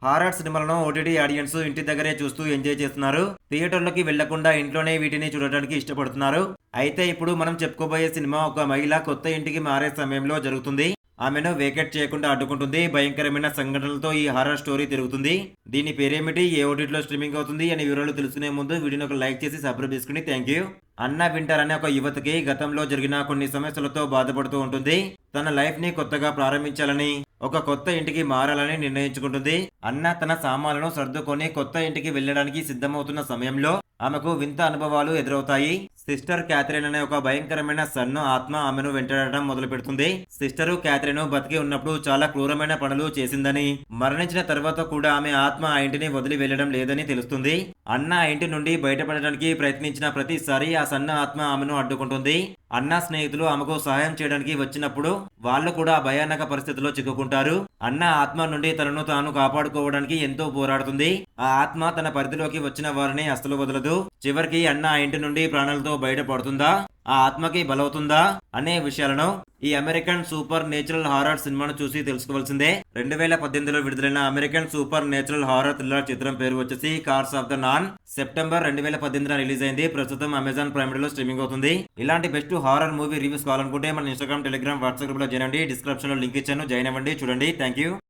Horror సినిమాలను OTT audience ఇంటి దగ్గరే చూస్తూ ఎంజాయ్ చేస్తున్నారు. థియేటర్‌లోకి వెళ్లకుండా ఇంట్లోనే వీటిని చూడటానికి ఇష్టపడుతున్నారు. అయితే ఇప్పుడు మనం చెప్పుకోబోయే సినిమా ఒక మహిళ కొత్త ఇంటికి మారే సమయంలో జరుగుతుంది. ఆమెను వేకేట్ చేయకుండా అడ్డుకుంటుంది. భయంకరమైన సంఘటనలతో ఈ హారర్ స్టోరీ తిరుగుతుంది. దీని పేరేమిటి? ఏ ఓటీటీలో స్ట్రీమింగ్ అవుతుంది అనే వివరాలు తెలుసుకునే ముందు వీడియోని ఒక లైక్ చేసి సబ్స్క్రైబ్ చేసుకుని థాంక్యూ. అన్నా వింటర్ అనే ఒక యువతికి గతంలో జరిగిన కొన్ని సమస్యలతో బాధపడుతూ ఉంటుంది. తన లైఫ్ ని కొత్తగా ప్రారంభించాలని, ఒక కొత్త ఇంటికి మారాలని నిర్ణయించుకుంటుంది. అన్న తన సామాన్లను సర్దుకొని కొత్త ఇంటికి వెళ్ళడానికి సిద్ధమవుతున్న సమయంలో ఆమెకు వింత అనుభవాలు ఎదురవుతాయి. సిస్టర్ క్యాథరిన్ అనే ఒక భయంకరమైన సన్ను ఆత్మ ఆమెను వెంటాడటం మొదలు పెడుతుంది. సిస్టరు క్యాథరిన్ బతికి ఉన్నప్పుడు చాలా క్రూరమైన పనులు చేసిందని, మరణించిన తర్వాత కూడా ఆమె ఆత్మ ఆ ఇంటిని వదిలి వెళ్లడం లేదని తెలుస్తుంది. అన్న ఆ ఇంటి నుండి బయటపడడానికి ప్రయత్నించిన ప్రతిసారి ఆ సన్న ఆత్మ ఆమెను అడ్డుకుంటుంది. అన్న స్నేహితులు ఆమెకు సహాయం చేయడానికి వచ్చినప్పుడు వాళ్ళు కూడా భయానక పరిస్థితిలో చిక్కుకుంటారు. అన్న ఆత్మ నుండి తనను తాను కాపాడుకోవడానికి ఎంతో పోరాడుతుంది. ఆ ఆత్మ తన పరిధిలోకి వచ్చిన వారిని అస్సలు వదలదు. చివరికి అన్న ఆ ఇంటి నుండి ప్రాణాలతో బయటపడుతుందా, ఆ ఆత్మకి బలవుతుందా అనే విషయాలను ఈ అమెరికన్ సూపర్ నేచురల్ హారర్ సినిమాను చూసి తెలుసుకోవాల్సిందే. 2018లో విడుదలైన American super natural horror thriller చిత్రం పేరు వచ్చేసి cars of the non. September 2018 release అయింది. ప్రస్తుతం అమెజాన్ ప్రైమ్ లో స్ట్రీమింగ్ అవుతుంది. ఇలాంటి బెస్ట్ హారర్ మూవీ రివ్యూస్ కావాలనుకుంటే మన ఇన్స్టాగ్రామ్, టెలిగ్రామ్, వాట్సాప్ గ్రూప్ లో జాయిన్ అవ్వండి. డిస్క్రిప్షన్ లో లింక్ ఇచ్చాను, జాయిన్ అవ్వండి, చూడండి. Thank you.